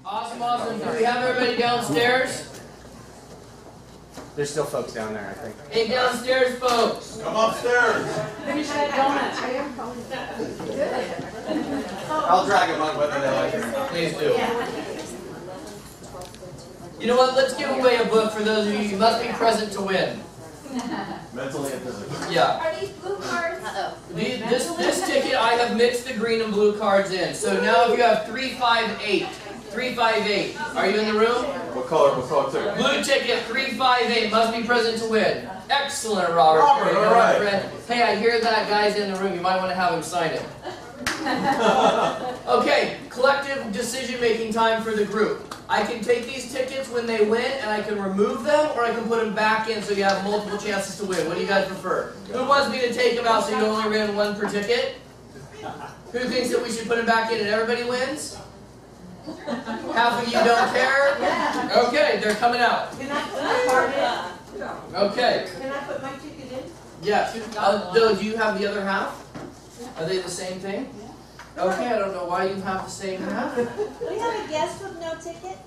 Awesome, awesome. Do we have everybody downstairs? There's still folks down there, I think. Hey, downstairs, folks. Come upstairs. Finish that donut. I am I'll drag them on whether they like it or not. Please do. You know what? Let's give away a book for those of you. You must be present to win. Mentally and physically. Yeah. Are these blue cards? This ticket, I have mixed the green and blue cards in. So now if you have 358, 358. Are you in the room? What color ticket? Blue ticket, 358, must be present to win. Excellent, Robert. Robert, all right. Friend. Hey, I hear that guy's in the room. You might want to have him sign it. Okay, collective decision-making time for the group. I can take these tickets when they win, and I can remove them, or I can put them back in so you have multiple chances to win. What do you guys prefer? Who wants me to take them out so you only win one per ticket? Who thinks that we should put them back in and everybody wins? Half of you don't care? Okay, they're coming out. Can I put my card in? Okay. Can I put my ticket in? Yes. Do you have the other half? Are they the same thing? Okay, I don't know why you have the same half. We have a guest with no ticket.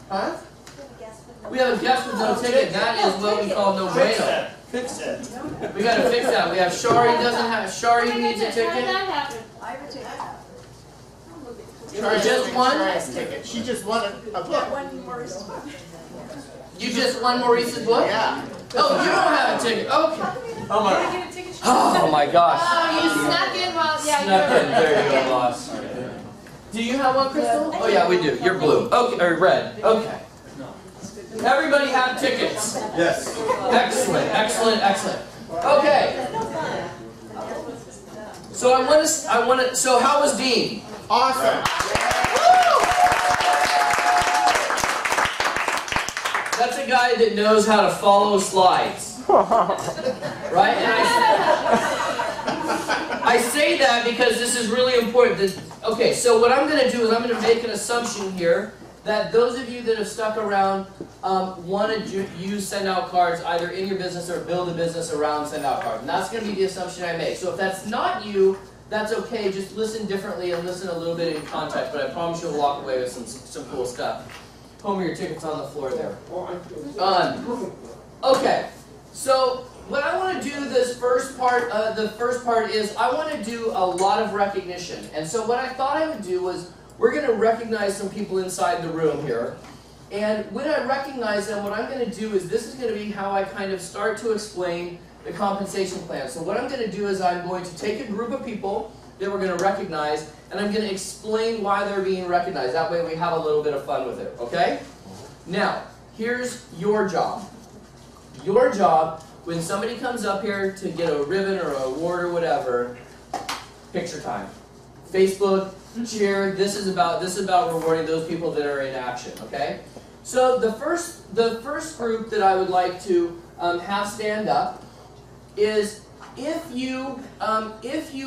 Huh? We have a guest with no We have a guest with no ticket. That is what we call no bueno. Fix it. We gotta fix that. We have Shari doesn't have. Shari needs a ticket. I have a ticket. Or just one? She just wanted a book. You just won Maurice's book? Yeah. Oh, you don't have a ticket. Okay. Oh my gosh. Oh, you snuck in while, Snuck in. There you go, boss. Do you have one, Crystal? Oh yeah, we do. You're blue. Okay, or red. Okay. Everybody have tickets. Yes. Excellent, excellent, excellent. Okay. So I want to. So how was Dean? Awesome. That's a guy that knows how to follow slides. Right? And I say that because this is really important. Okay, so what I'm going to do is I'm going to make an assumption here that those of you that have stuck around want to use send-out cards either in your business or build a business around send-out cards. And that's going to be the assumption I make. So if that's not you, that's okay. Just listen differently and listen a little bit in context. But I promise you'll walk away with some cool stuff. Homer, your ticket's on the floor there. Okay, so what I want to do this first part, the first part is I want to do a lot of recognition. And so what I thought I would do was we're going to recognize some people inside the room here. And when I recognize them, what I'm going to do is this is going to be how I kind of start to explain the compensation plan. So what I'm going to do is I'm going to take a group of people that we're going to recognize, and I'm going to explain why they're being recognized. That way we have a little bit of fun with it, okay? Now, here's your job. Your job, when somebody comes up here to get a ribbon or an award or whatever, picture time. Facebook, cheer, this is about rewarding those people that are in action, okay? So the first group that I would like to have stand up is if you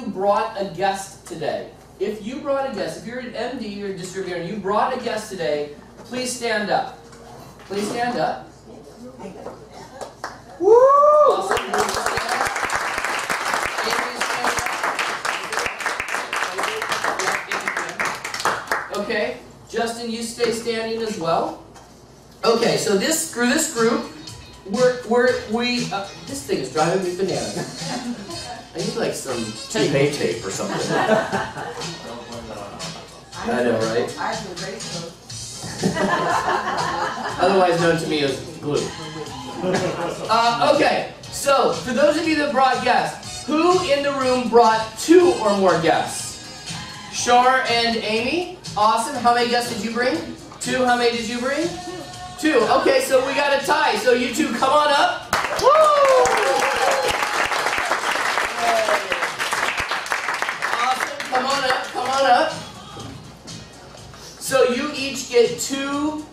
brought a guest today. If you brought a guest, if you're an MD or a distributor and you brought a guest today, please stand up. Please stand up. Woo! Awesome. Okay, Justin, you stay standing as well. Okay, so this group, this thing is driving me bananas. I need like some TPA tape or something. I know, right? Otherwise known to me as glue. Okay, so for those of you that brought guests, who in the room brought 2 or more guests? Shar and Amy? Awesome. How many guests did you bring? 2. How many did you bring? 2. Okay, so we got a tie. So you 2 come on up. Woo! Awesome. Come on up. Come on up. So you each get 2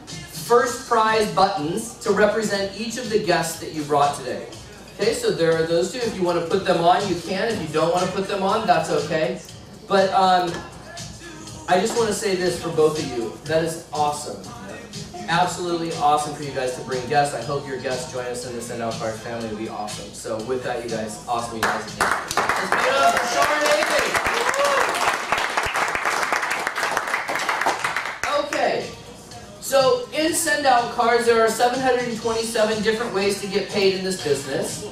first prize buttons to represent each of the guests that you brought today. Okay, so there are those 2. If you want to put them on, you can. If you don't want to put them on, that's okay. But I just want to say this for both of you. That is awesome. Absolutely awesome for you guys to bring guests. I hope your guests join us in the Send Out Cards family. It would be awesome. So with that, you guys, awesome you guys. Let's give it up for Shar and Amy. Okay, So in send out cards, there are 727 different ways to get paid in this business.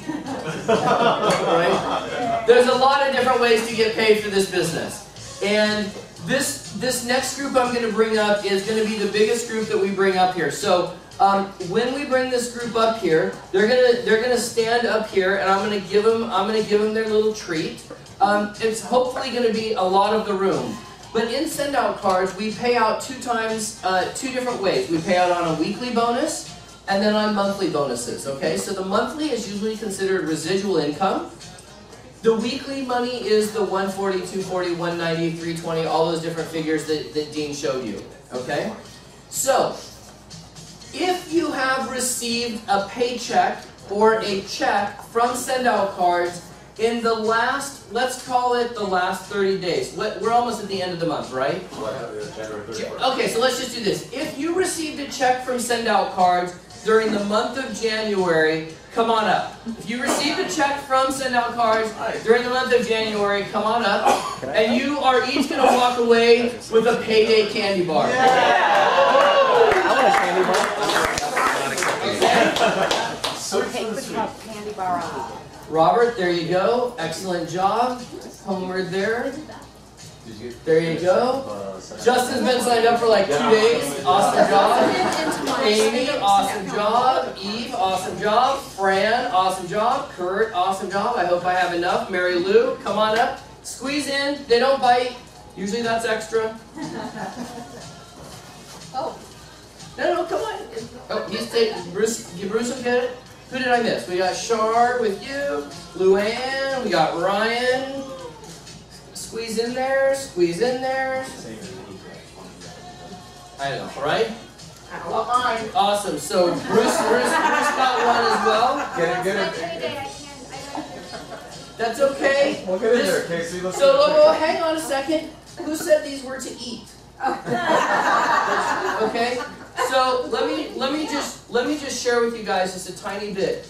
Right? There's a lot of different ways to get paid for this business. And this next group I'm going to bring up is going to be the biggest group that we bring up here. So when we bring this group up here, they're gonna stand up here, and I'm gonna give them their little treat. It's hopefully going to be a lot of the room. But in send out cards, we pay out two different ways. We pay out on a weekly bonus and then on monthly bonuses, okay? So the monthly is usually considered residual income. The weekly money is the 140, 240, 190, 320, all those different figures that Dean showed you, okay? So, if you have received a paycheck or a check from send out cards in the last, let's call it the last 30 days. We're almost at the end of the month, right? Okay, so let's just do this. If you received a check from send out cards during the month of January, come on up. If you received a check from send out cards during the month of January, come on up. And you are each going to walk away with a payday candy bar. I want a candy bar. Candy bar on. Robert, there you go. Excellent job. Homeward there. There you go. Justin's been signed up for like 2 days. Awesome job. Amy, awesome job. Eve, awesome job. Fran, awesome job. Kurt, awesome job. I hope I have enough. Mary Lou, come on up. Squeeze in. They don't bite. Usually that's extra. Oh. No, come on. Oh, he's taking. Bruce will get it. Who did I miss? We got Shar with you. Luann. We got Ryan. Squeeze in there. Squeeze in there. I know, right? I want mine. Awesome. So Bruce got one as well. Get it. That's okay. We'll get in there, Casey. Let's So get it. hang on a second. Who said these were to eat? Okay. So let me just share with you guys just a tiny bit.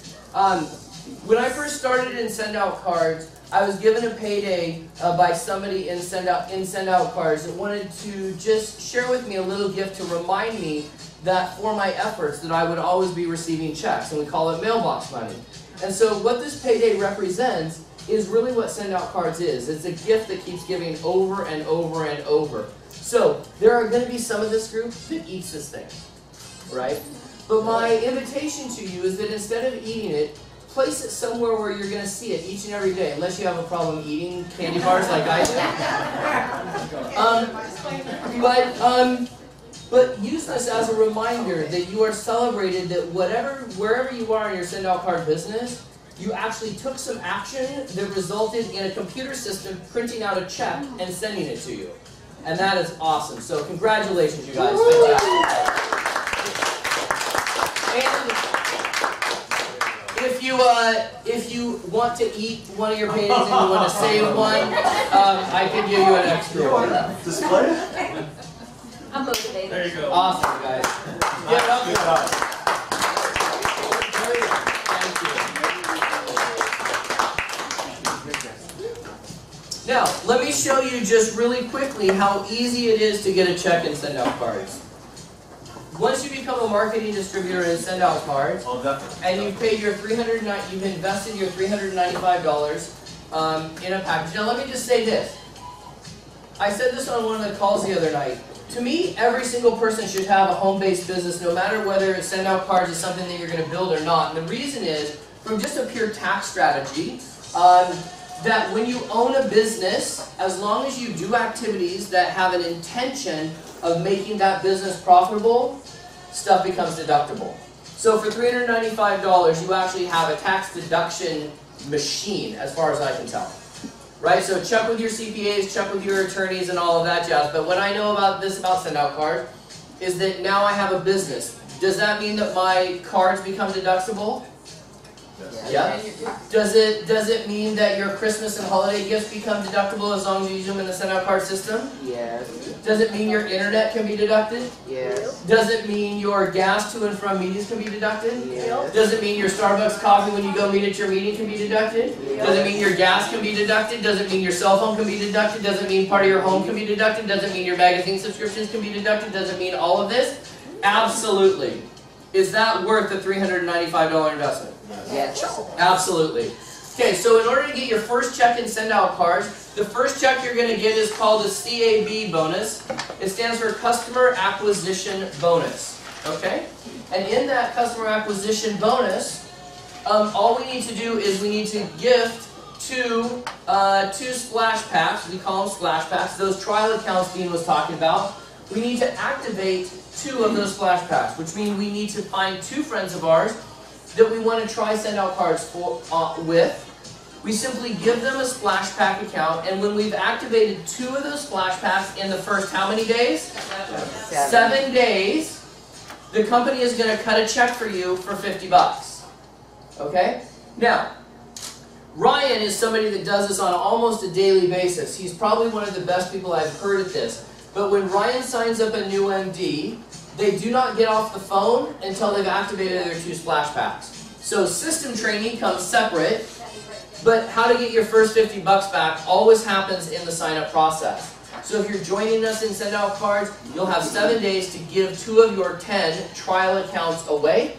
When I first started in send out cards, I was given a payday by somebody in send out cards that wanted to just share with me a little gift to remind me that for my efforts that I would always be receiving checks, and we call it mailbox money. And so what this payday represents is really what send out cards is. It's a gift that keeps giving over and over and over. So there are going to be some of this group that eats this thing, right? But my invitation to you is that instead of eating it, place it somewhere where you're going to see it each and every day, unless you have a problem eating candy bars like I do. But use this as a reminder that you are celebrated, that wherever you are in your send out card business, you actually took some action that resulted in a computer system printing out a check and sending it to you. And that is awesome. So congratulations, you guys. Fantastic. And if you want to eat one of your paydays and you want to save one, I can give you an extra one. Display it? I'm motivated. There you go. Awesome, guys. Get up Good there. job. Thank you. Now, let me show you just really quickly how easy it is to get a check and send out cards. Once you become a marketing distributor and send out cards, Oh, definitely. and you've paid your you've invested your $395 in a package. Now, let me just say this. I said this on one of the calls the other night. To me, every single person should have a home-based business, no matter whether send out cards is something that you're going to build or not. And the reason is, from just a pure tax strategy, that when you own a business, as long as you do activities that have an intention of making that business profitable, stuff becomes deductible. So for $395, you actually have a tax deduction machine, as far as I can tell. Right? So check with your CPAs, check with your attorneys and all of that jazz. But what I know about send out cards is that now I have a business. Does that mean that my cards become deductible? Yes. Yeah. Does it mean that your Christmas and holiday gifts become deductible as long as you use them in the send out card system? Yes. Does it mean your internet can be deducted? Yes. Does it mean your gas to and from meetings can be deducted? Yes. Does it mean your Starbucks coffee when you go meet at your meeting can be deducted? Does it mean your gas can be deducted? Does it mean your cell phone can be deducted? Does it mean part of your home can be deducted? Does it mean your magazine subscriptions can be deducted? Does it mean all of this? Absolutely. Is that worth the $395 investment? Yes. Absolutely. Okay, so in order to get your first check and send out cards, the first check you're going to get is called a CAB bonus. It stands for Customer Acquisition Bonus. Okay? And in that Customer Acquisition Bonus, all we need to do is we need to gift two splash packs. We call them splash packs. Those trial accounts Dean was talking about. We need to activate 2 of those splash packs, which means we need to find 2 friends of ours that we want to try send out cards for, with. We simply give them a splash pack account, and when we've activated 2 of those splash packs in the first how many days? 7 days, the company is going to cut a check for you for $50. Okay? Now, Ryan is somebody that does this on almost a daily basis. He's probably one of the best people I've heard at this. But when Ryan signs up a new MD, they do not get off the phone until they've activated their 2 splash packs. So system training comes separate, but how to get your first $50 back always happens in the sign-up process. So if you're joining us in Send Out Cards, you'll have 7 days to give 2 of your 10 trial accounts away.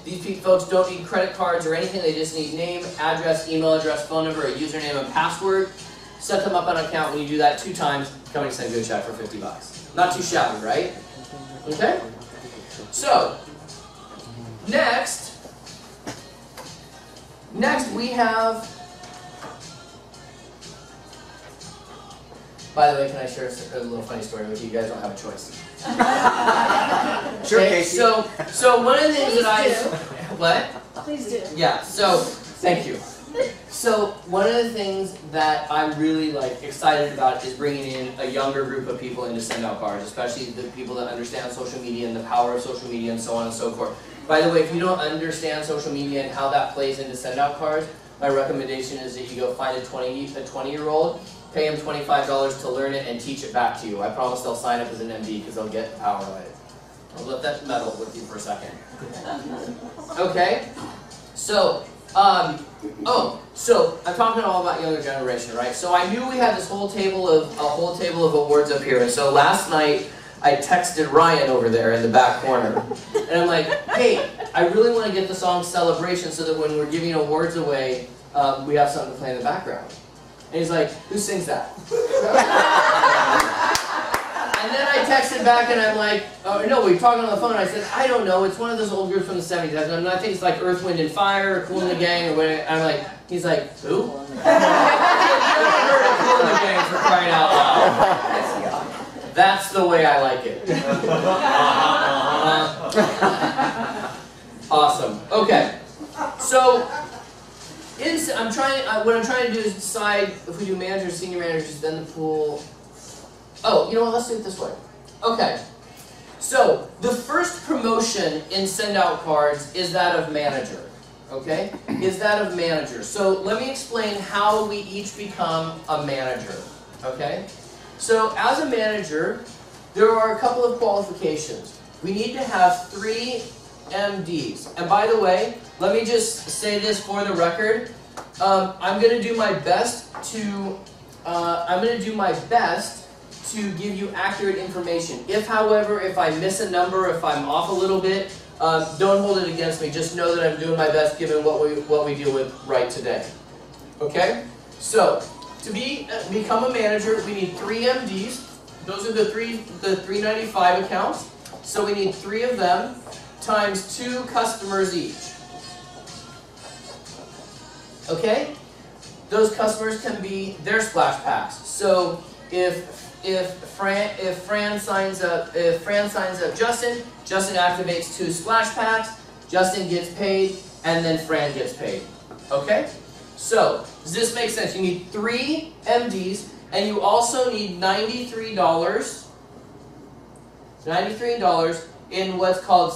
These folks don't need credit cards or anything. They just need name, address, email address, phone number, a username, and password. Set them up on an account. When you do that 2 times, company sends you a check for $50. Not too shabby, right? Okay? So, next we have, by the way, can I share a little funny story with you? You guys don't have a choice. Sure, Okay, Casey. so one of the things that what? Please do. Yeah, so, thank you. So, one of the things that I'm really excited about is bringing in a younger group of people into Send Out Cards, especially the people that understand social media and the power of social media and so on and so forth. By the way, if you don't understand social media and how that plays into Send Out Cards, my recommendation is that you go find a 20-year-old, pay him $25 to learn it and teach it back to you. I promise they'll sign up as an MD because they'll get the power of it. I'll let that meddle with you for a second. Okay? So, so I'm talking all about younger generation, right? So I knew we had this whole table of awards up here, and so last night I texted Ryan over there in the back corner, and I'm like, hey, I really want to get the song Celebration so that when we're giving awards away, we have something to play in the background. And he's like, who sings that? And then I texted back and I'm like, oh, no, we were talking on the phone and I said, I don't know, it's one of those old groups from the 70s. I think it's like Earth, Wind and Fire, or Cool in the Gang, or whatever. I'm like, he's like, who? I've never heard of Cool in the Gang for crying out loud. That's the way I like it. Awesome. Okay. So, what I'm trying to do is decide if we do managers, senior managers, then the pool. Oh, you know what, let's do it this way. Okay, so the first promotion in Send Out Cards is that of manager, okay? Is that of manager. So let me explain how we each become a manager, okay? So as a manager, there are a couple of qualifications. We need to have 3 MDs. And by the way, let me just say this for the record. I'm going to do my best to give you accurate information. If, however, if I miss a number, if I'm off a little bit, don't hold it against me. Just know that I'm doing my best given what we deal with right today. Okay? So, to become a manager, we need 3 MDs. Those are the 395 accounts. So we need 3 of them times 2 customers each. Okay? Those customers can be their splash packs. So if Fran signs up Justin, Justin activates 2 splash packs, Justin gets paid, and then Fran gets paid. Okay? So, does this make sense? You need 3 MDs, and you also need $93 in what's called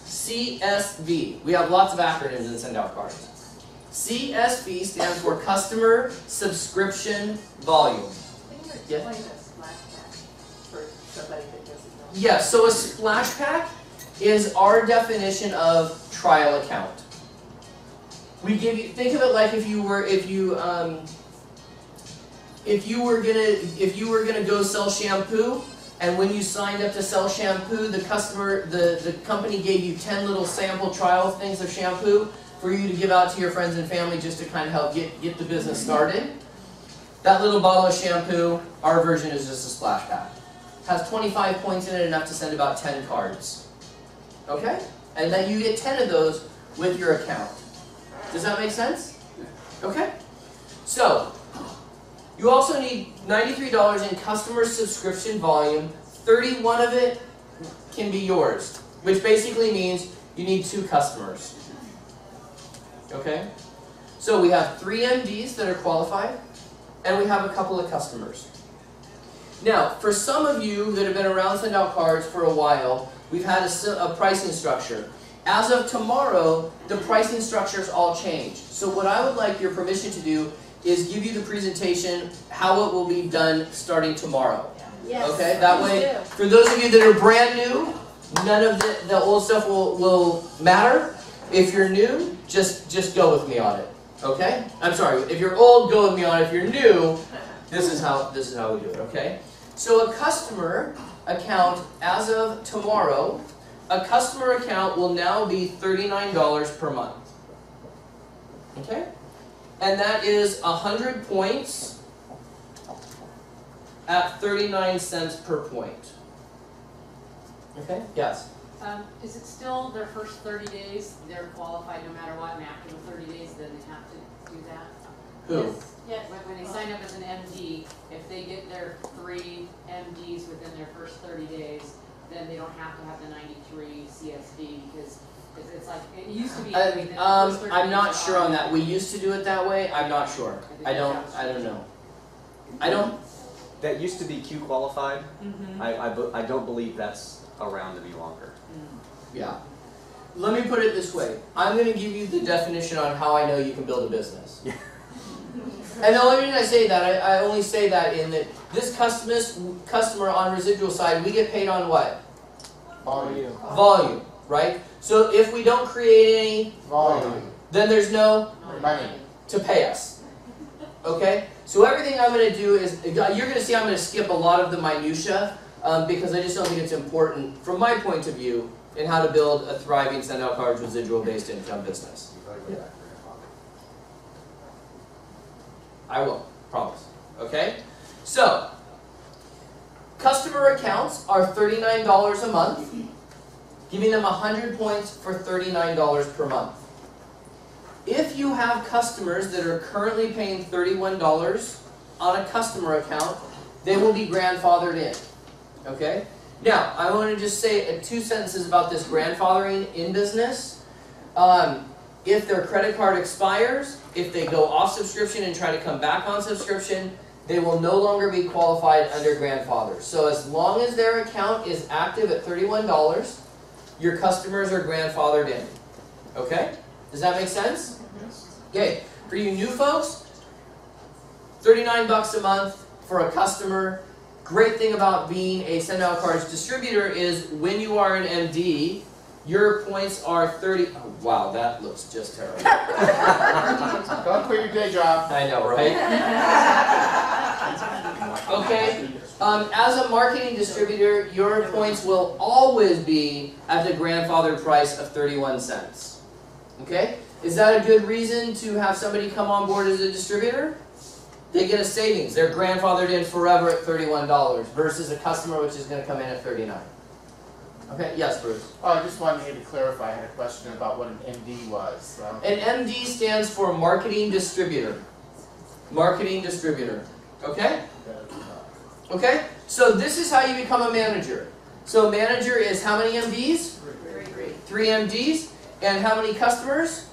CSV. We have lots of acronyms in Send Out Cards. CSV stands for Customer Subscription Volume. Yeah. Yeah, so a splash pack is our definition of trial account. We give you, think of it like if you were gonna go sell shampoo, and when you signed up to sell shampoo, the company gave you 10 little sample trial things of shampoo for you to give out to your friends and family just to kind of help get the business started. That little bottle of shampoo, our version is just a splash pack. Has 25 points in it, enough to send about 10 cards. Okay? And then you get 10 of those with your account. Does that make sense? Okay? So, you also need $93 in customer subscription volume. 31 of it can be yours, which basically means you need 2 customers. Okay? So we have 3 MDs that are qualified, and we have a couple of customers. Now, for some of you that have been around Send Out Cards for a while, we've had a pricing structure. As of tomorrow, the pricing structures all change. So what I would like your permission to do is give you the presentation, how it will be done starting tomorrow. Yes. Okay, that way, for those of you that are brand new, none of the old stuff will matter. If you're new, just go with me on it. Okay? I'm sorry, if you're old, go with me on it. If you're new, this is how we do it, okay? So a customer account, as of tomorrow, a customer account will now be $39 per month. Okay? And that is 100 points at 39 cents per point. Okay? Yes? Is it still their first 30 days, they're qualified no matter what, and after the 30 days, then they have to do that? Who? Yes. When they sign up as an MD, if they get their 3 MDs within their first 30 days, then they don't have to have the 93 CSV, because it's like, it used to be. I'm not sure on that. We used to do it that way. I'm not sure. I don't know. That used to be Q qualified. Mm-hmm. I don't believe that's around any longer. Yeah. Let me put it this way. I'm going to give you the definition on how I know you can build a business. And the only reason I say that, I only say that in that this customer on residual side, we get paid on what? Volume. Volume, right? So if we don't create any Volume. then there's no Money. to pay us. Okay? So everything I'm going to do is, you're going to see I'm going to skip a lot of the minutia because I just don't think it's important from my point of view in how to build a thriving Send Out Cards residual based income business. I will, promise. Okay? So, customer accounts are $39 a month, giving them 100 points for $39 per month. If you have customers that are currently paying $31 on a customer account, they will be grandfathered in. Okay? Now, I want to just say 2 sentences about this grandfathering in business. If their credit card expires, if they go off subscription and try to come back on subscription, they will no longer be qualified under grandfather. So as long as their account is active at $31, your customers are grandfathered in. Okay? Does that make sense? Okay. For you new folks, $39 a month for a customer. Great thing about being a Send Out Cards distributor is when you are an MD, your points are 30. Oh, wow, that looks just terrible. Don't quit your day job. I know, right? Okay. As a marketing distributor, your points will always be at the grandfathered price of 31 cents. Okay? Is that a good reason to have somebody come on board as a distributor? They get a savings. They're grandfathered in forever at $31 versus a customer which is going to come in at $39. Okay, yes, Bruce. Oh, I just wanted you to clarify. I had a question about what an MD was. An MD stands for Marketing Distributor. Marketing Distributor. Okay? Okay? So this is how you become a manager. So a manager is how many MDs? 3 MDs. And how many customers?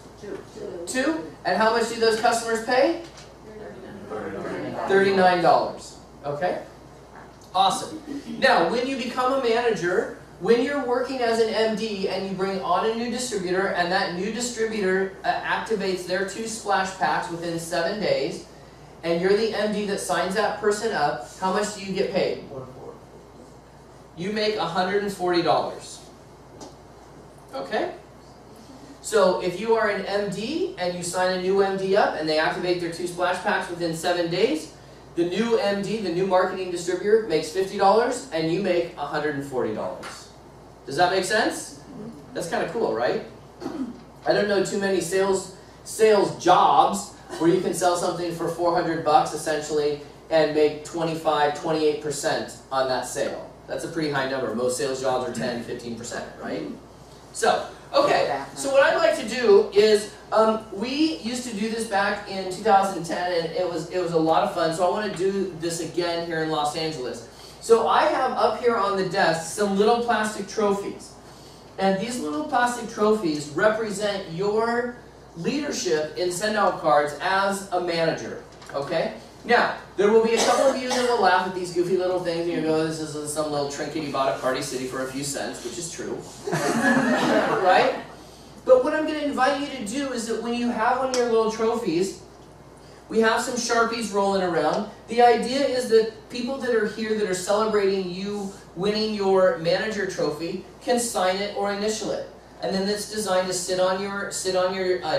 2. And how much do those customers pay? $39. Okay? Awesome. Now, when you become a manager, when you're working as an MD and you bring on a new distributor and that new distributor activates their 2 splash packs within 7 days and you're the MD that signs that person up, how much do you get paid? You make $140. Okay? So if you are an MD and you sign a new MD up and they activate their 2 splash packs within 7 days, The new MD, the new marketing distributor, makes $50 and you make $140. Does that make sense? That's kind of cool, right? I don't know too many sales jobs where you can sell something for $400 essentially and make 25-28% on that sale. That's a pretty high number. Most sales jobs are 10-15%, right? So, okay, so what I'd like to do is, we used to do this back in 2010 and it was a lot of fun, so I want to do this again here in Los Angeles. So I have up here on the desk some little plastic trophies. And these little plastic trophies represent your leadership in send-out cards as a manager, okay? Now, there will be a couple of you that will laugh at these goofy little things and you go, this is some little trinket you bought at Party City for a few cents, which is true, right? But what I'm going to invite you to do is that when you have one of your little trophies, we have some Sharpies rolling around. The idea is that people that are here that are celebrating you winning your manager trophy can sign it or initial it. And then it's designed to sit on your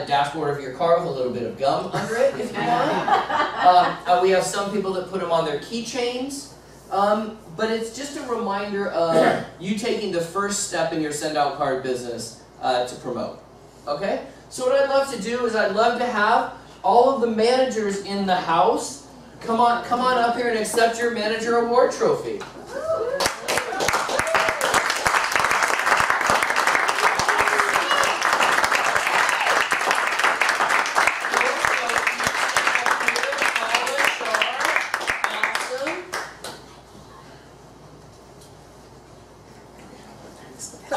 dashboard of your car with a little bit of gum under it, if you want. We have some people that put them on their keychains. But it's just a reminder of you taking the first step in your send-out card business to promote. Okay? So what I'd love to do is I'd love to have all of the managers in the house come on up here and accept your manager award trophy.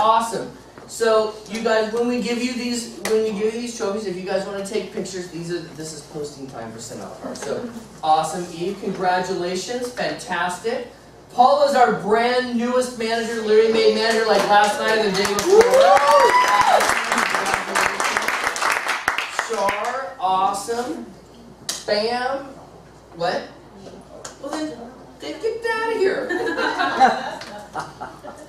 Awesome. So you guys, when we give you these trophies, if you guys want to take pictures, this is posting time for send out cards. So awesome, Eve, congratulations, fantastic. Paula's our brand newest manager, literally made manager like last night or the day before. Char, awesome. Bam. What? Well then get out of here.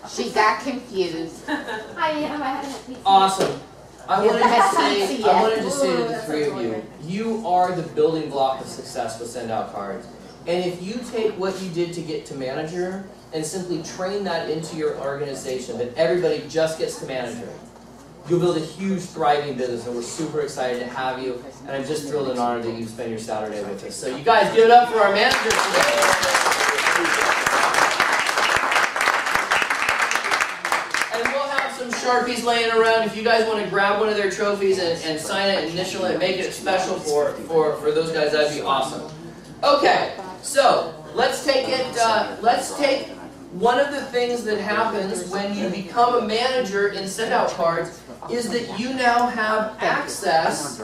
She got confused. I am. I haven't had pizza. Awesome. I wanted to say to the Ooh, three of you, you are the building block of success with send out cards. And if you take what you did to get to manager and simply train that into your organization, that everybody just gets to manager, you'll build a huge thriving business, and we're super excited to have you. And I'm just thrilled and honored that you spend your Saturday with us. So you guys give it up for our managers today. Sharpies laying around. If you guys want to grab one of their trophies and sign it, initial it, make it special for those guys, that'd be awesome. Okay, so let's take it. Let's take one of the things that happens when you become a manager in send out cards is that you now have access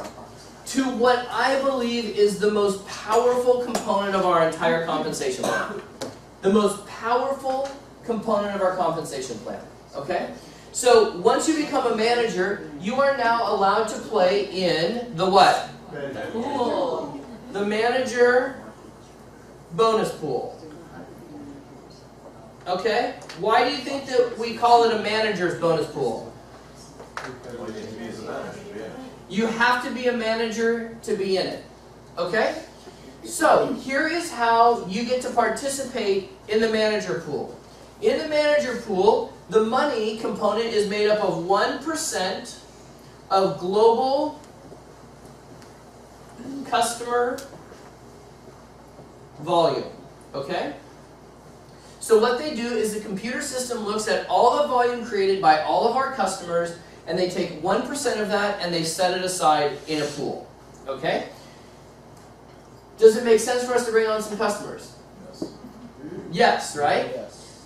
to what I believe is the most powerful component of our entire compensation plan. The most powerful component of our compensation plan. Okay? So once you become a manager, you are now allowed to play in the what? Pool. The manager bonus pool. Okay? Why do you think that we call it a manager's bonus pool? You have to be a manager to be in it. Okay? So here is how you get to participate in the manager pool. In the manager pool, the money component is made up of 1% of global customer volume. Okay? So what they do is the computer system looks at all the volume created by all of our customers, and they take 1% of that and they set it aside in a pool. Okay? Does it make sense for us to bring on some customers? Yes. Yes, right? Yes.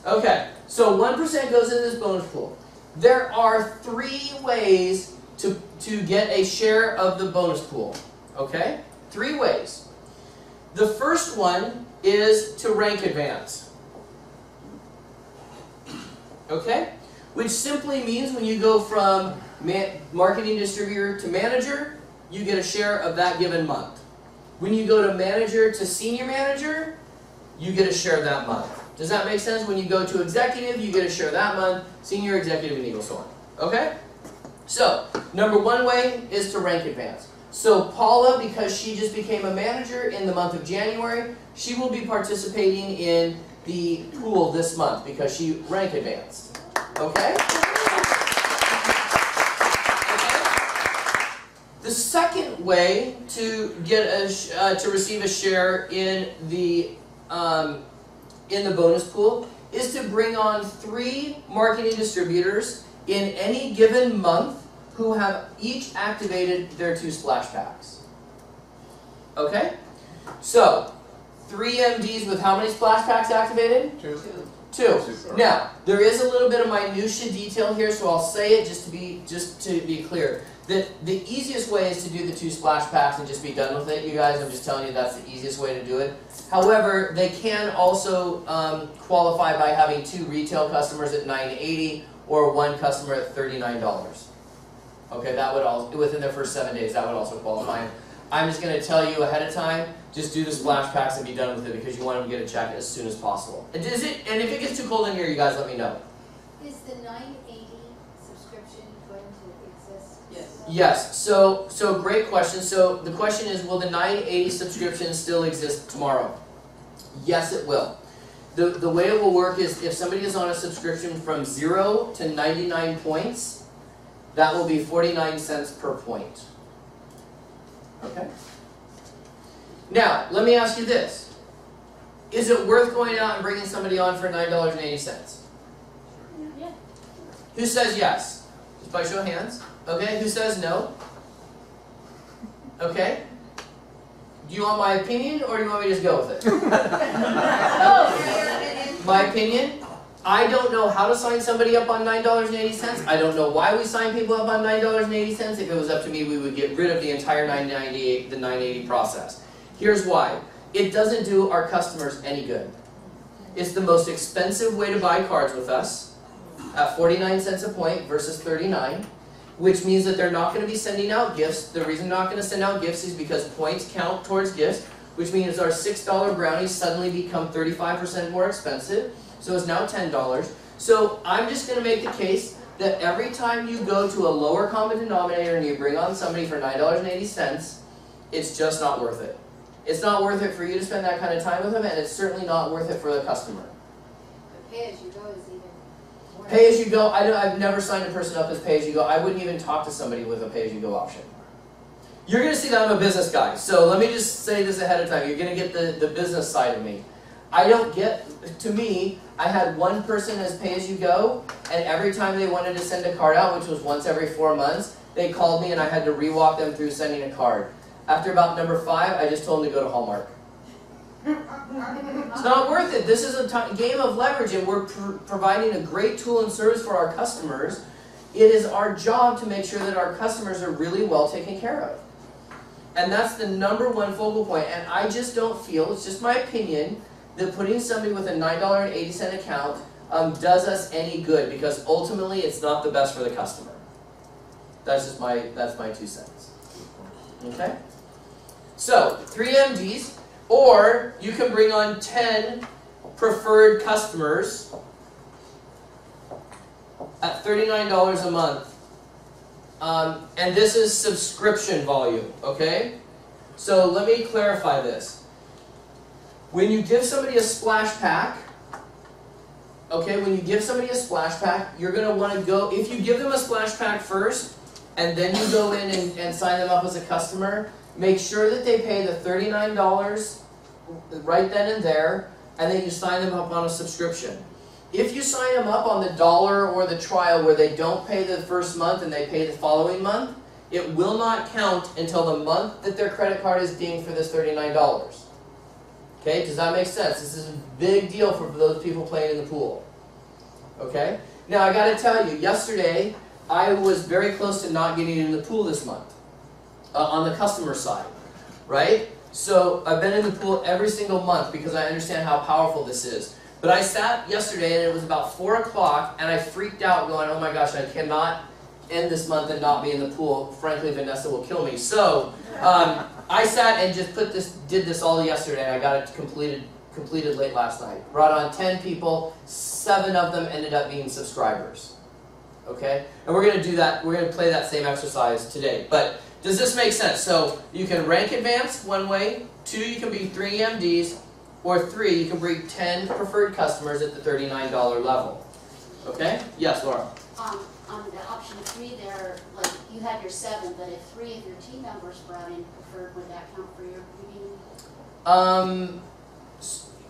Okay, so 1% goes into this bonus pool. There are 3 ways to get a share of the bonus pool. Okay? 3 ways. The first one is to rank advance. Okay? Which simply means when you go from marketing distributor to manager, you get a share of that given month. When you go to manager to senior manager, you get a share of that month. Does that make sense? When you go to executive, you get a share that month, senior executive, and so on. Okay? So, number 1 way is to rank advance. So Paula, because she just became a manager in the month of January, she will be participating in the pool this month because she rank advanced. Okay? The second way to get to receive a share in the bonus pool is to bring on 3 marketing distributors in any given month who have each activated their 2 splash packs. Okay? So, 3 MDs with how many splash packs activated? 2. 2. Now, there is a little bit of minutia detail here, so I'll say it just to be clear. The easiest way is to do the 2 splash packs and just be done with it, you guys. I'm just telling you that's the easiest way to do it. However, they can also qualify by having 2 retail customers at $9.80 or 1 customer at $39. Okay, that would also, within their first 7 days, that would also qualify. I'm just going to tell you ahead of time, just do the splash packs and be done with it because you want them to get a check as soon as possible. And if it gets too cold in here, you guys let me know. Is the 980 subscription going to exist? Yes. Yes, so great question. So the question is, will the 980 subscription still exist tomorrow? Yes, it will. The way it will work is if somebody is on a subscription from 0 to 99 points, that will be 49 cents per point. Okay? Now, let me ask you this. Is it worth going out and bringing somebody on for $9.80? Yeah. Who says yes? Just by show of hands. Okay, who says no? Okay. Do you want my opinion or do you want me to just go with it? My opinion? I don't know how to sign somebody up on $9.80. I don't know why we sign people up on $9.80. If it was up to me, we would get rid of the entire the 980 process. Here's why. It doesn't do our customers any good. It's the most expensive way to buy cards with us at 49 cents a point versus 39, which means that they're not going to be sending out gifts. The reason they're not going to send out gifts is because points count towards gifts, which means our $6 brownies suddenly become 35% more expensive. So it's now $10. So I'm just going to make the case that every time you go to a lower common denominator and you bring on somebody for $9.80, it's just not worth it. It's not worth it for you to spend that kind of time with them, and it's certainly not worth it for the customer. But pay-as-you-go is even more. Pay-as-you-go, I've never signed a person up as pay-as-you-go. I wouldn't even talk to somebody with a pay-as-you-go option. You're going to see that I'm a business guy, so let me just say this ahead of time. You're going to get the business side of me. I don't get, to me, I had one person as pay-as-you-go, and every time they wanted to send a card out, which was once every 4 months, they called me and I had to re-walk them through sending a card. After about number 5, I just told them to go to Hallmark. It's not worth it. This is a game of leverage, and we're providing a great tool and service for our customers. It is our job to make sure that our customers are really well taken care of. And that's the #1 focal point. And I just don't feel, it's just my opinion, that putting somebody with a $9.80 account does us any good, because ultimately it's not the best for the customer. That's my 2 cents. Okay? So, 3 MDs, or you can bring on 10 preferred customers at $39 a month. And this is subscription volume, okay? So let me clarify this. When you give somebody a splash pack, okay, when you give somebody a splash pack, you're going to want to go, if you give them a splash pack first, and then you go in and sign them up as a customer, make sure that they pay the $39 right then and there, and then you sign them up on a subscription. If you sign them up on the dollar or the trial where they don't pay the first month and they pay the following month, it will not count until the month that their credit card is dinged for this $39. Okay, does that make sense? This is a big deal for those people playing in the pool. Okay? Now I got to tell you, yesterday I was very close to not getting in the pool this month. On the customer side, right? So I've been in the pool every single month because I understand how powerful this is. But I sat yesterday and it was about 4 o'clock and I freaked out going, oh my gosh, I cannot end this month and not be in the pool. Frankly, Vanessa will kill me. So I sat and just did this all yesterday, and I got it completed late last night. Brought on 10 people, 7 of them ended up being subscribers. Okay? And we're going to do that, we're going to play that same exercise today. But Does this make sense? So you can rank advance one way, 2 you can be 3 MDs, or 3 you can bring 10 preferred customers at the $39 level. Okay? Yes, Laura. On the option 3 there, like you have your 7, but if 3 of your team members brought in preferred, would that count for your meeting?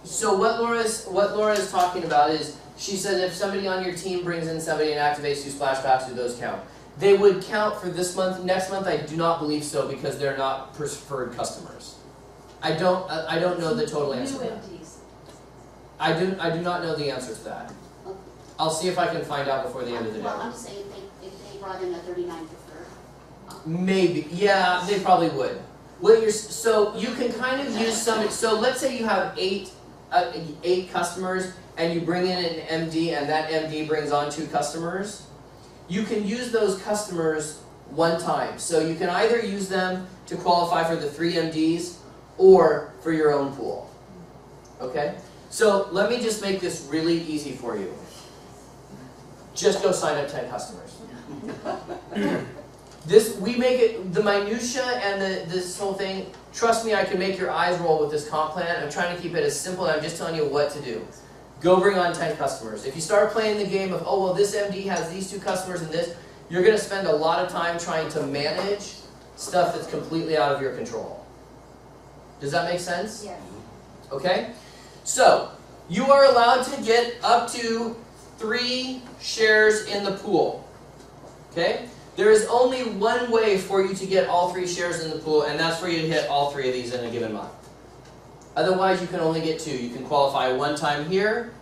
So what Laura is talking about is, she said if somebody on your team brings in somebody and activates 2 splashbacks, do those count? They would count for this month. Next month, I do not believe so because they're not preferred customers. I don't know the total answer to that. I do not know the answer to that. I'll see if I can find out before the end of the day. Well, I'm saying if they brought in a 39 preferred. Maybe, yeah, they probably would. So you can kind of use some. So let's say you have 8 customers and you bring in an MD and that MD brings on 2 customers. You can use those customers one time. So you can either use them to qualify for the 3 MDs or for your own pool. Okay? So let me just make this really easy for you. Just go sign up 10 customers. We make it, the minutia and this whole thing, trust me, I can make your eyes roll with this comp plan. I'm trying to keep it as simple, and I'm just telling you what to do. Go bring on 10 customers. If you start playing the game of, oh, well, this MD has these 2 customers and this, you're going to spend a lot of time trying to manage stuff that's completely out of your control. Does that make sense? Yes. Okay? So, you are allowed to get up to 3 shares in the pool. Okay? There is only one way for you to get all 3 shares in the pool, and that's for you to hit all 3 of these in a given month. Otherwise, you can only get 2. You can qualify one time here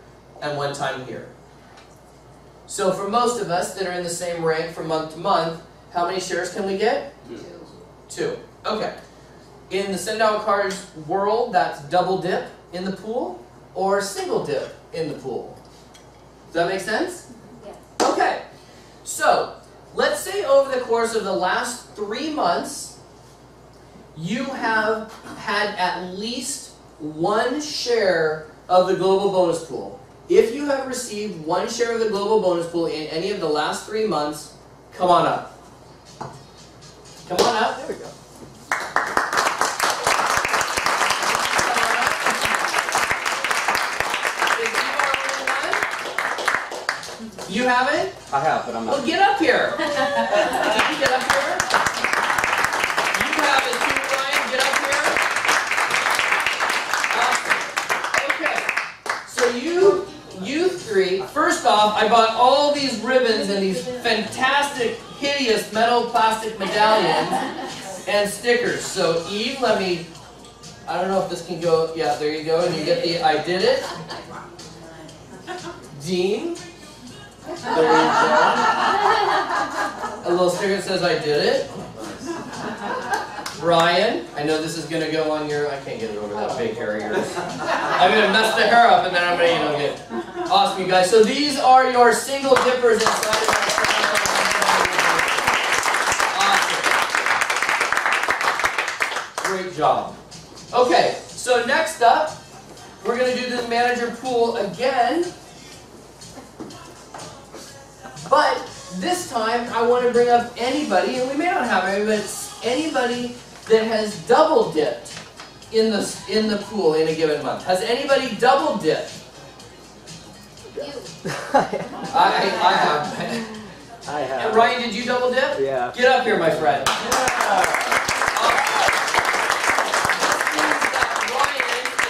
and one time here. So for most of us that are in the same rank from month to month, how many shares can we get? 2. Okay. In the send out cards world, that's double dip in the pool or single dip in the pool. Does that make sense? Yes. Okay. So, let's say over the course of the last 3 months, you have had at least 1 share of the global bonus pool. If you have received 1 share of the global bonus pool in any of the last 3 months, come on up. Come on up. There we go. You haven't? I have, but I'm not. Well, get up here. Can you get up here? You have it too, Ryan. Get up here. Okay. So you 3, first off, I bought all these ribbons and these fantastic, hideous metal plastic medallions and stickers. So Eve, I don't know if this can go, yeah, there you go. And you get the I did it. Dean. There you go. A little sticker that says I did it. Brian, I know this is going to go on your, I can't get it over that big hair of yours. I'm going to mess the hair up and then I'm going to, get awesome, you guys. So these are your single dippers inside of our awesome. Great job. Okay, so next up, we're going to do the manager pool again. But this time, I want to bring up anybody, and we may not have anybody, but anybody that has double dipped in the pool in a given month. Has anybody double dipped? You. I have. I have. And Ryan, did you double dip? Yeah. Get up here, my friend. Ryan,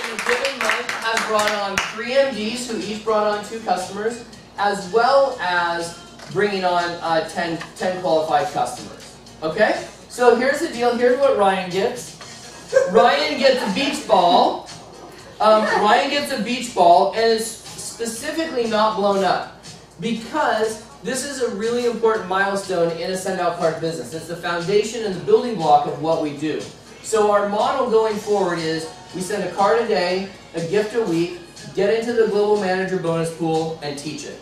in a given month, has brought on 3 MDs who each brought on 2 customers, as well as bringing on 10 qualified customers. Okay? So here's the deal. Here's what Ryan gets. Ryan gets a beach ball. Ryan gets a beach ball, and it's specifically not blown up because this is a really important milestone in a send-out card business. It's the foundation and the building block of what we do. So our model going forward is we send a card a day, a gift a week, get into the Global Manager bonus pool, and teach it.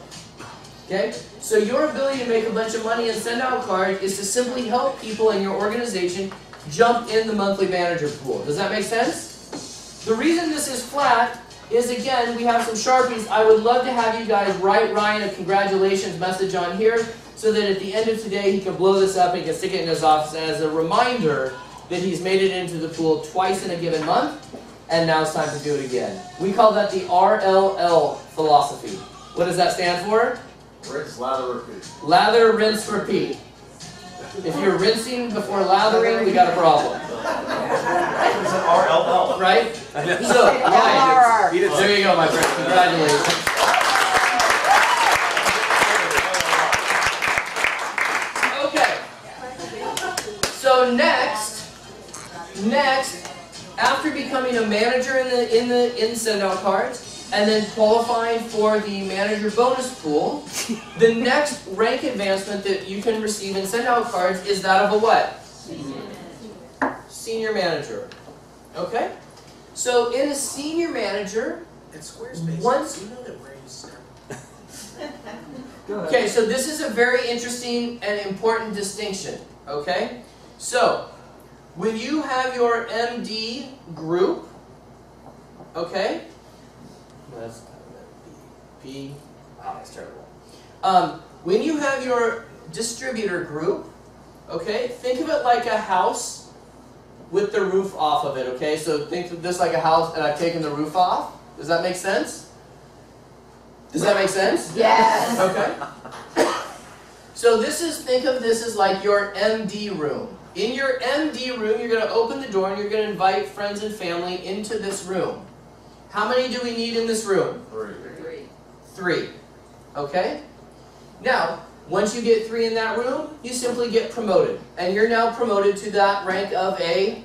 Okay? So your ability to make a bunch of money and send out cards is to simply help people in your organization jump in the monthly manager pool. Does that make sense? The reason this is flat is, again, we have some Sharpies. I would love to have you guys write Ryan a congratulations message on here. so that at the end of today he can blow this up and he can stick it in his office as a reminder that he's made it into the pool twice in a given month, and now it's time to do it again. We call that the RLL philosophy. What does that stand for? Rinse, lather, repeat. Lather, rinse, repeat. If you're rinsing before lathering, we got a problem. It's an RLL. Right? So, LRR. there you go, my friend. Congratulations. Okay. So next, after becoming a manager in send-out cards, and then qualifying for the manager bonus pool, the next rank advancement that you can receive in send-out cards is that of a what? Senior manager. Okay? So in a senior manager, And Squarespace, once... you know that we're using Okay, so this is a very interesting and important distinction, okay? So, when you have your MD group, okay? That's P. Wow, that's terrible. When you have your distributor group, okay, think of it like a house with the roof off of it, okay? So think of this like a house and I've taken the roof off. Does that make sense? Does that make sense? Yes. Okay. So think of this as like your MD room. In your MD room, you're going to open the door and you're going to invite friends and family into this room. How many do we need in this room? 3. 3. Okay? Now, once you get 3 in that room, you simply get promoted. And you're now promoted to that rank of a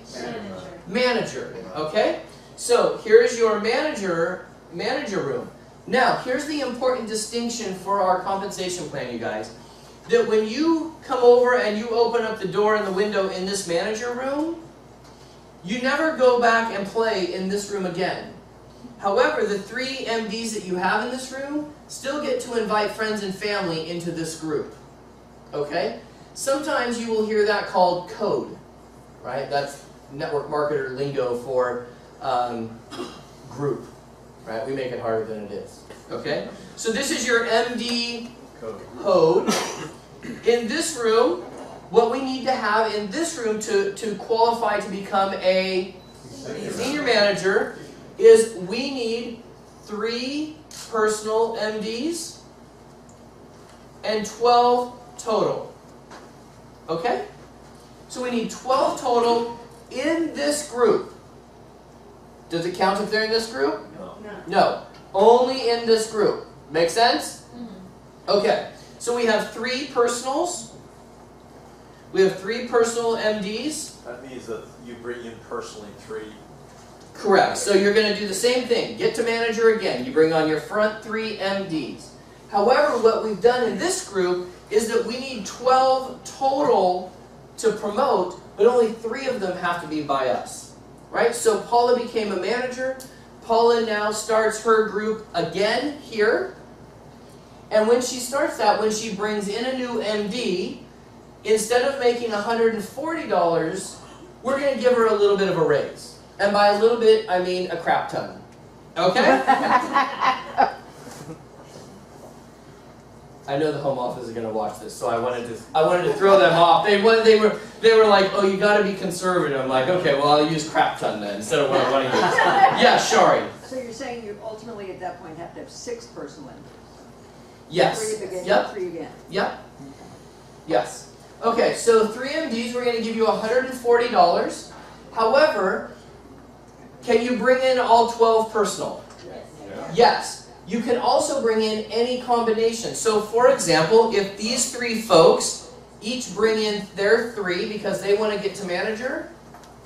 manager. Okay? So, here's your manager room. Now, here's the important distinction for our compensation plan, you guys. That when you come over and you open up the door and the window in this manager room, you never go back and play in this room again. However, the 3 MDs that you have in this room still get to invite friends and family into this group. Okay? Sometimes you will hear that called code. Right? That's network marketer lingo for group. Right? We make it harder than it is. Okay? So this is your MD code. In this room, what we need to have in this room to qualify to become a senior manager is we need 3 personal MDs and 12 total. Okay? So we need 12 total in this group. Does it count if they're in this group? No. Only in this group. Make sense? Okay. So we have 3 personals. We have 3 personal MDs. That means that you bring in personally 3. Correct. So you're going to do the same thing. Get to manager again. You bring on your front 3 MDs. However, what we've done in this group is that we need 12 total to promote, but only 3 of them have to be by us. Right? So Paula became a manager. Paula now starts her group again here. And when she starts that, when she brings in a new MD, instead of making $140, we're going to give her a little bit of a raise. And by a little bit, I mean a crap ton. Okay? I know the home office is going to watch this, so I wanted to throw them off. They were like, oh, you got to be conservative. I'm like, okay, well, I'll use crap ton then instead of what I want to use. Yeah, Shari. So you're saying you ultimately at that point have to have 6 personal MDs? Yes. 3 again, Yep. 3 again. Yep. Yes. Okay, so 3 MDs, we're going to give you $140. However, can you bring in all 12 personal? Yes. You can also bring in any combination. So, for example, if these 3 folks each bring in their 3 because they want to get to manager,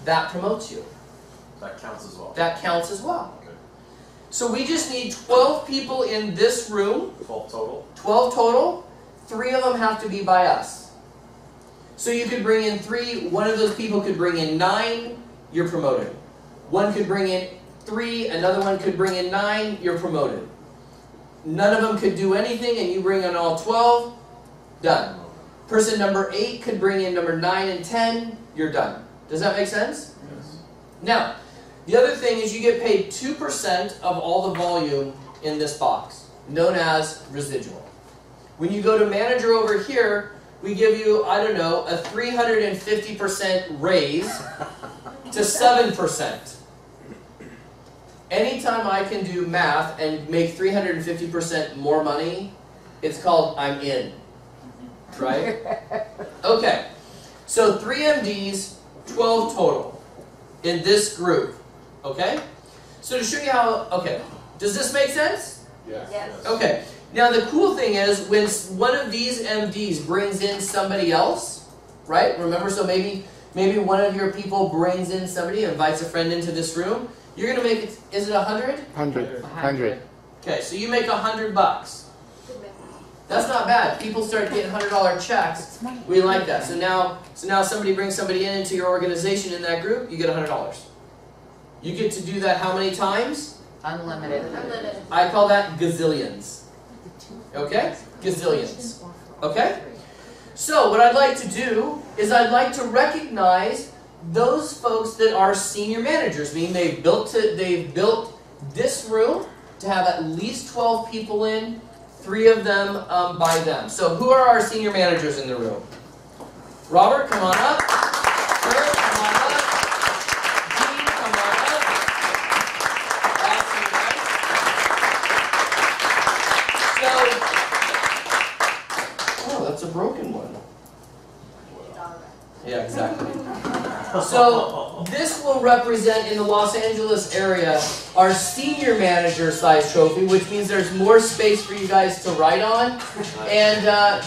that promotes you. That counts as well. That counts as well. Okay. So we just need 12 people in this room. 12 total. 12 total. 3 of them have to be by us. So you could bring in 3. One of those people could bring in 9. You're promoted. One could bring in 3. Another one could bring in 9. You're promoted. None of them could do anything, and you bring in all 12. Done. Person number 8 could bring in number 9 and 10. You're done. Does that make sense? Yes. Now, the other thing is you get paid 2% of all the volume in this box, known as residual. When you go to manager over here, we give you, I don't know, a 350% raise to 7%. Anytime I can do math and make 350% more money, it's called I'm in. Right? Okay. So 3 MDs, 12 total in this group. Okay? So to show you how, okay. Does this make sense? Yes. Yes. Okay. Now the cool thing is when one of these MDs brings in somebody else, right? Remember, so maybe one of your people brings in somebody, invites a friend into this room. You're gonna make it. Is it 100? 100. Okay, so you make $100. That's not bad. People start getting $100 checks. We like that. So now somebody brings somebody into your organization in that group. You get $100. You get to do that how many times? Unlimited. Unlimited. I call that gazillions. Okay? Gazillions. Okay? So what I'd like to do is I'd like to recognize those folks that are senior managers, meaning they've built this room to have at least 12 people in, 3 of them by them. So who are our senior managers in the room? Robert, come on up. Kurt, come on up. Dean, come on up. Awesome, guys. So, oh, that's a broken one. Yeah, exactly. So this will represent in the Los Angeles area our senior manager size trophy, which means there's more space for you guys to write on. And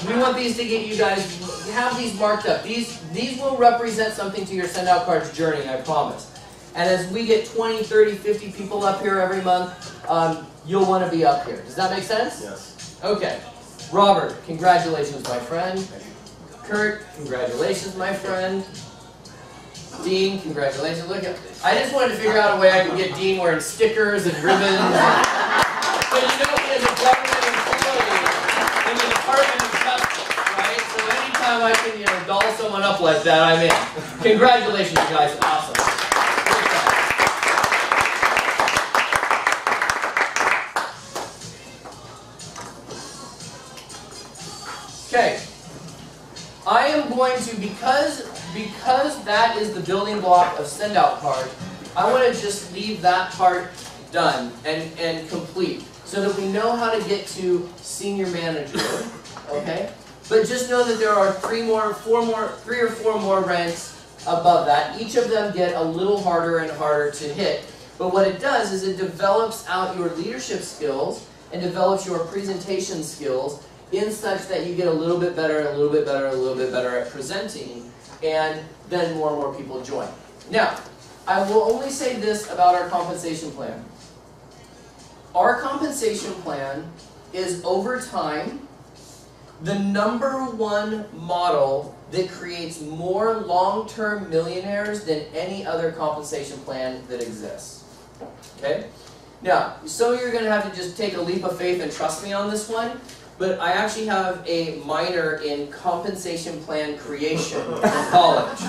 we want these to get you guys, have these marked up. These will represent something to your send out cards journey, I promise. And as we get 20, 30, 50 people up here every month, you'll want to be up here. Does that make sense? Yes. Okay. Robert, congratulations, my friend. Kurt, congratulations, my friend. Dean, congratulations. Look at, I just wanted to figure out a way I could get Dean wearing stickers and ribbons. But you know, he is a government employee in the Department of Justice, right? So anytime I can, doll someone up like that, I'm in. Congratulations, you guys. Awesome. Okay. I am going to, because that is the building block of send out card, I want to just leave that part done and complete so that we know how to get to senior manager, okay? But just know that there are 3 or 4 more ranks above that. Each of them get a little harder and harder to hit. But what it does is it develops out your leadership skills and develops your presentation skills in such that you get a little bit better, and a little bit better, and a little bit better at presenting, and then more and more people join. Now, I will only say this about our compensation plan. Our compensation plan is, over time, the #1 model that creates more long-term millionaires than any other compensation plan that exists. Okay? Now, some of you are going to have to just take a leap of faith and trust me on this one. But I actually have a minor in compensation plan creation in college.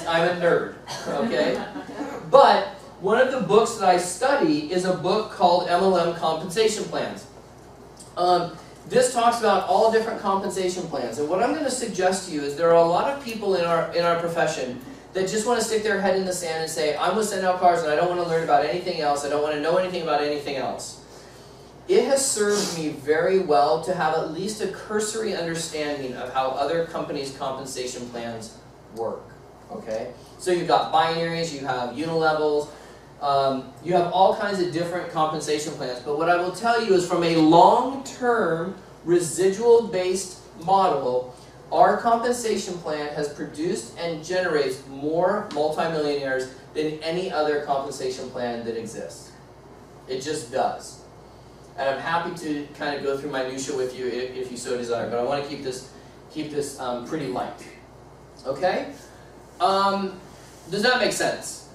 I'm a nerd, okay? But one of the books that I study is a book called MLM Compensation Plans. This talks about all different compensation plans. And what I'm going to suggest to you is there are a lot of people in our profession that just want to stick their head in the sand and say, I'm going to send out cards and I don't want to learn about anything else. I don't want to know anything about anything else. It has served me very well to have at least a cursory understanding of how other companies' compensation plans work, okay? So you've got binaries, you have unilevels, you have all kinds of different compensation plans. But what I will tell you is from a long-term, residual-based model, our compensation plan has produced and generates more multimillionaires than any other compensation plan that exists. It just does. And I'm happy to kind of go through minutia with you if you so desire, but I want to keep this pretty light. Okay? Does that make sense?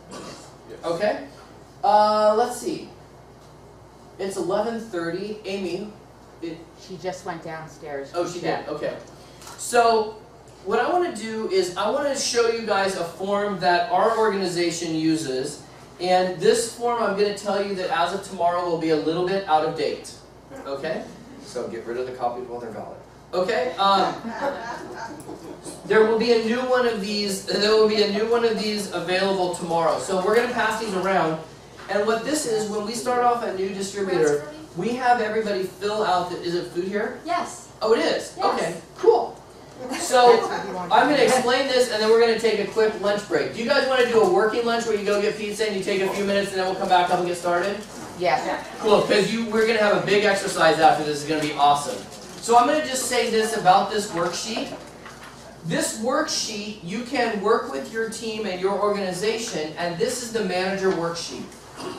Okay? Let's see. It's 11:30. Amy, She just went downstairs. oh, she did. Okay. So what I want to do is I want to show you guys a form that our organization uses. And this form, I'm going to tell you that as of tomorrow will be a little bit out of date, okay? So get rid of the copies while they're valid. Okay. There will be a new one of these. There will be a new one of these available tomorrow. So we're going to pass these around. And what this is, when we start off a new distributor, we have everybody fill out the. Is it food here? Yes. Oh, it is. Yes. Okay. Cool. So I'm going to explain this, and then we're going to take a quick lunch break. Do you guys want to do a working lunch where you go get pizza and you take a few minutes, and then we'll come back up and get started? Yes. Cool, because we're going to have a big exercise after this. It's going to be awesome. So I'm going to just say this about this worksheet. This worksheet, you can work with your team and your organization, and this is the manager worksheet.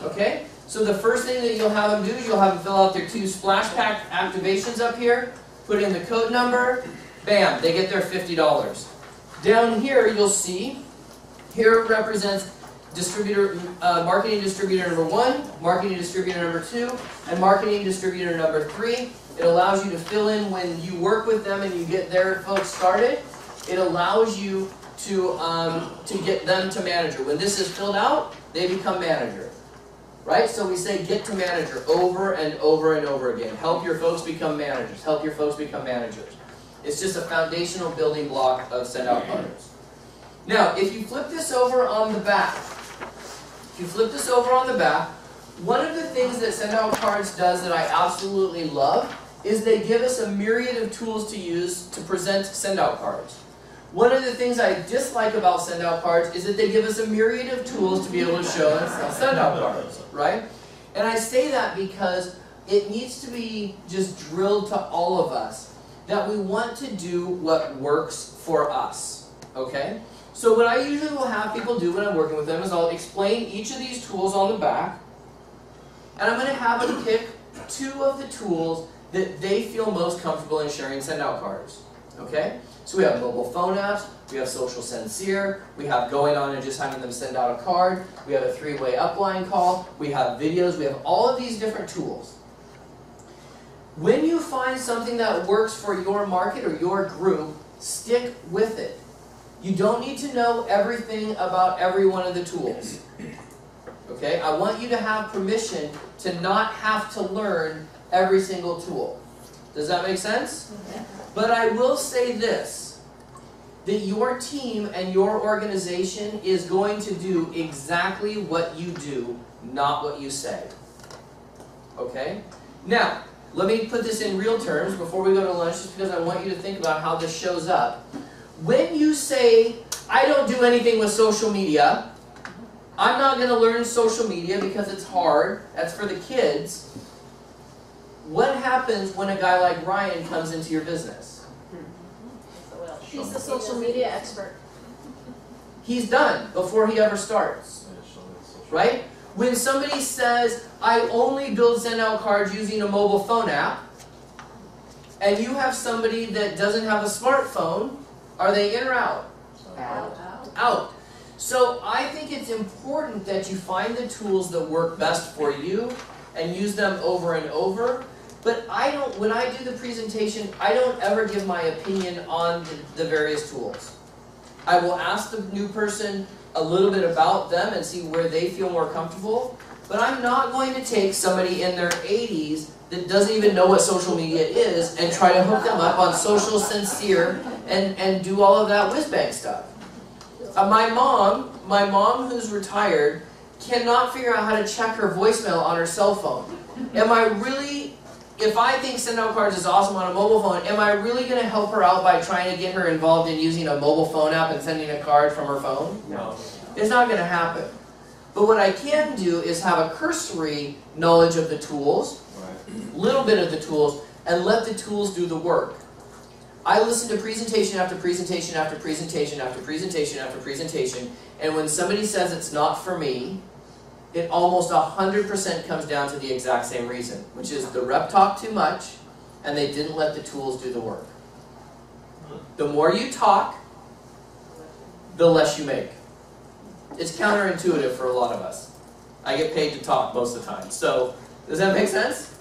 Okay? So the first thing that you'll have them do is you'll have them fill out their 2 splash pack activations up here, put in the code number, bam, they get their $50. Down here you'll see, here represents distributor, marketing distributor number 1, marketing distributor number 2, and marketing distributor number 3. It allows you to fill in when you work with them and you get their folks started. It allows you to get them to manager. When this is filled out, they become manager. Right? So we say get to manager over and over and over again. Help your folks become managers. Help your folks become managers. It's just a foundational building block of send out cards. Now, if you flip this over on the back, one of the things that send out cards does that I absolutely love is they give us a myriad of tools to use to present send out cards. One of the things I dislike about send out cards is that they give us a myriad of tools to be able to show and send out cards, right? And I say that because it needs to be just drilled to all of us that we want to do what works for us, okay? So what I usually will have people do when I'm working with them is I'll explain each of these tools on the back, and I'm going to have them pick 2 of the tools that they feel most comfortable in sharing send out cards, okay? So we have mobile phone apps, we have social sincere, we have going on and just having them send out a card, we have a 3-way upline call, we have videos, we have all of these different tools. When you find something that works for your market or your group, stick with it. You don't need to know everything about every one of the tools. Okay? I want you to have permission to not have to learn every single tool. Does that make sense? But I will say this, that your team and your organization is going to do exactly what you do, not what you say. Okay? Now, let me put this in real terms before we go to lunch, just because I want you to think about how this shows up. When you say, I don't do anything with social media, I'm not going to learn social media because it's hard, that's for the kids. What happens when a guy like Ryan comes into your business? He's the social media expert. He's done before he ever starts, right? When somebody says, I only build send out cards using a mobile phone app, and you have somebody that doesn't have a smartphone, are they in or out? Out. Out. So I think it's important that you find the tools that work best for you and use them over and over. But when I do the presentation, I don't ever give my opinion on the various tools. I will ask the new person a little bit about them and see where they feel more comfortable. But I'm not going to take somebody in their 80s that doesn't even know what social media is and try to hook them up on social sincere and do all of that whiz-bang stuff. My mom who's retired, cannot figure out how to check her voicemail on her cell phone. Am I really, if I think send out cards is awesome on a mobile phone, am I really going to help her out by trying to get her involved in using a mobile phone app and sending a card from her phone? No. It's not going to happen. But what I can do is have a cursory knowledge of the tools, little bit of the tools, and let the tools do the work. I listen to presentation after presentation after presentation after presentation after presentation, and when somebody says it's not for me, it almost 100% comes down to the exact same reason, which is the rep talked too much, and they didn't let the tools do the work. The more you talk, the less you make. It's counterintuitive for a lot of us. I get paid to talk most of the time. So, does that make sense?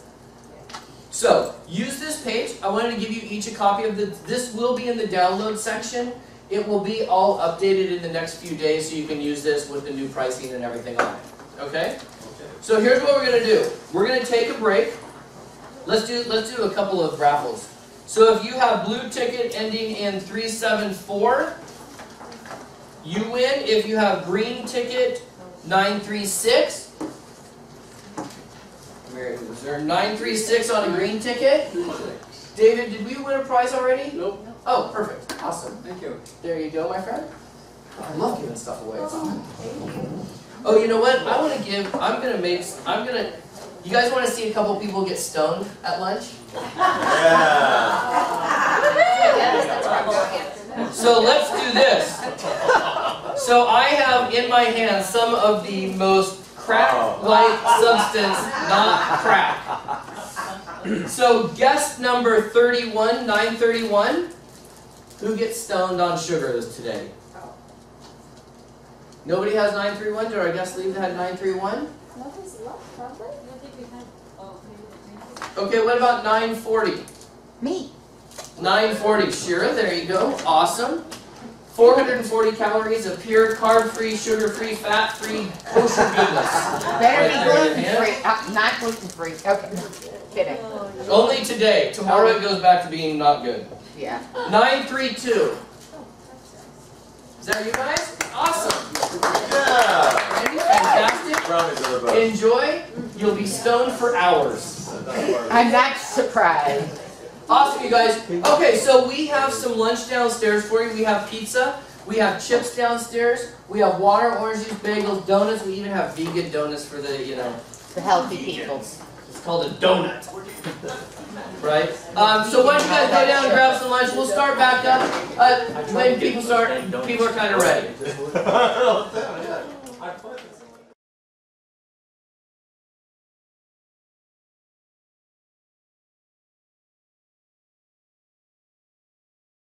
So, use this page. I wanted to give you each a copy of this will be in the download section. It will be all updated in the next few days so you can use this with the new pricing and everything on it. Okay? So here's what we're going to do. We're going to take a break. Let's do a couple of raffles. So if you have blue ticket ending in 374, you win. If you have green ticket 936, where is there 936 on a green ticket? David, did we win a prize already? Nope. Oh, perfect. Awesome. Thank you. There you go, my friend. I love giving stuff away. It's fun. Oh, you know what? You guys want to see a couple people get stoned at lunch? So let's do this. So I have in my hand some of the most crack-like substance, not crack. So guest number 31, 931, who gets stoned on sugar today? Nobody has 931? Did our guest leave that had 931? Nobody's left, probably. Okay, what about 940? Me. 940, Shira, there you go, awesome. 440 calories of pure, carb-free, sugar-free, fat-free, kosher goodness. Better Right be there in your gluten-free, not gluten-free. Okay, kidding. Only today, tomorrow it goes back to being not good. Yeah. 932. Is that you guys? Awesome. Yeah. Randy, fantastic. Brownies are the best. Enjoy, you'll be stoned for hours. I'm not surprised. Awesome, you guys. Okay, so we have some lunch downstairs for you. We have pizza. We have chips downstairs. We have water, orange juice, bagels, donuts. We even have vegan donuts for the, The healthy people. it's called a donut. Right? So why don't you guys go down and grab some lunch. We'll start back up when people are kind of ready. I don't know. Yeah. I play.